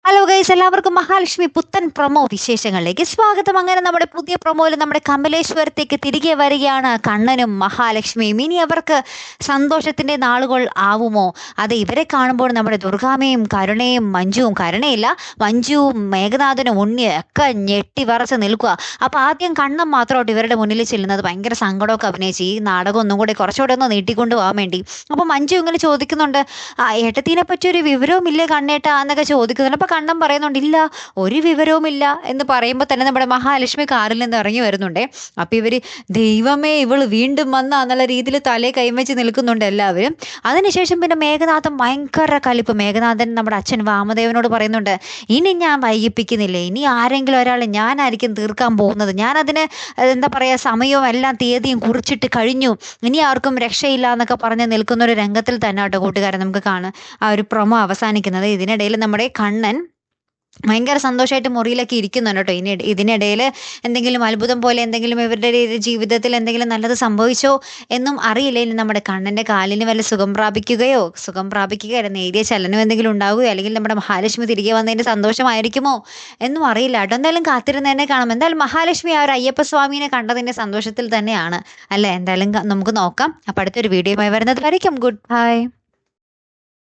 Hello guys, എല്ലാവർക്കും മഹാലക്ഷ്മി പുത്തൻ promo വിശേഷങ്ങളിലേക്ക് സ്വാഗതം. അങ്ങനെ നമ്മുടെ പുതിയ പ്രൊമോയിൽ നമ്മുടെ കമലേശ്വരത്തേക്ക് തിരികെ വരികയാണ് കണ്ണനും മഹാലക്ഷ്മിയും. ഇനി അവർക്ക് സന്തോഷത്തിന്റെ നാളുകൾ ആവുമോ? അത് ഇവരെ കാണുമ്പോൾ നമ്മുടെ ദുർഗാമയും കരുണയും മഞ്ജുവും, കരുണയില്ല മഞ്ജുവും മേഘനാഥനും ഉണ്ണിയും ഒക്കെ ഞെട്ടി വറച്ച് നിൽക്കുക. അപ്പൊ ആദ്യം കണ്ണൻ മാത്രമായിട്ട് ഇവരുടെ മുന്നിൽ ചെല്ലുന്നത് ഭയങ്കര സങ്കടമൊക്കെ അഭിനയിച്ച് ഈ നാടകം ഒന്നും കൂടെ കുറച്ചുകൂടെ ഒന്ന് നീട്ടിക്കൊണ്ടു പോകാൻ വേണ്ടി. അപ്പൊ മഞ്ജു ഇങ്ങനെ ചോദിക്കുന്നുണ്ട്, ഏട്ടത്തിനെ പറ്റി ഒരു വിവരവും ഇല്ലേ കണ്ണേട്ടാ എന്നൊക്കെ ചോദിക്കുന്നുണ്ട്. അപ്പൊ കണ്ണൻ പറയുന്നുണ്ട്, ഇല്ല ഒരു വിവരവുമില്ല എന്ന് പറയുമ്പോൾ തന്നെ നമ്മുടെ മഹാലക്ഷ്മി കാറിൽ നിന്ന് ഇറങ്ങി വരുന്നുണ്ടേ. അപ്പൊ ഇവര് ദൈവമേ ഇവള് വീണ്ടും വന്ന എന്നുള്ള രീതിയിൽ തലേ കൈവച്ച് നിൽക്കുന്നുണ്ട് എല്ലാവരും. അതിനുശേഷം പിന്നെ മേഘനാഥൻ ഭയങ്കര കലിപ്പ്. മേഘനാഥൻ നമ്മുടെ അച്ഛൻ വാമദേവനോട് പറയുന്നുണ്ട്, ഇനി ഞാൻ വൈകിപ്പിക്കുന്നില്ലേ, ഇനി ആരെങ്കിലും ഒരാൾ ഞാനായിരിക്കും തീർക്കാൻ പോകുന്നത്, ഞാനതിന് എന്താ പറയുക സമയവും എല്ലാം തീയതിയും കുറിച്ചിട്ട് കഴിഞ്ഞു, ഇനി ആർക്കും രക്ഷയില്ല എന്നൊക്കെ പറഞ്ഞ് നിൽക്കുന്ന ഒരു രംഗത്തിൽ തന്നെ കേട്ടോ കൂട്ടുകാരൻ നമുക്ക് കാണാം ആ ഒരു പ്രൊമോ അവസാനിക്കുന്നത്. ഇതിനിടയിൽ നമ്മുടെ കണ്ണൻ ഭയങ്കര സന്തോഷമായിട്ട് മുറിയിലൊക്കെ ഇരിക്കുന്നുണ്ട് കേട്ടോ. ഇതിനിടയിൽ എന്തെങ്കിലും അത്ഭുതം പോലെ എന്തെങ്കിലും ഇവരുടെ ജീവിതത്തിൽ എന്തെങ്കിലും നല്ലത് സംഭവിച്ചോ എന്നും അറിയില്ല. ഇനി നമ്മുടെ കണ്ണൻ്റെ കാലിന് വല്ല സുഖം പ്രാപിക്കുകയോ നേരിയ ചലനം എന്തെങ്കിലും ഉണ്ടാവുകയോ അല്ലെങ്കിൽ നമ്മുടെ മഹാലക്ഷ്മി തിരികെ വന്നതിൻ്റെ സന്തോഷമായിരിക്കുമോ എന്നും അറിയില്ല കേട്ടോ. എന്തായാലും കാത്തിരുന്ന് തന്നെ കാണാം. എന്തായാലും മഹാലക്ഷ്മി ആ ഒരു അയ്യപ്പസ്വാമിനെ കണ്ടതിൻ്റെ സന്തോഷത്തിൽ തന്നെയാണ് അല്ലേ. എന്തായാലും നമുക്ക് നോക്കാം. അപ്പം അടുത്തൊരു വീഡിയോയുമായി വരുന്നത് വരയ്ക്കും. Good bye.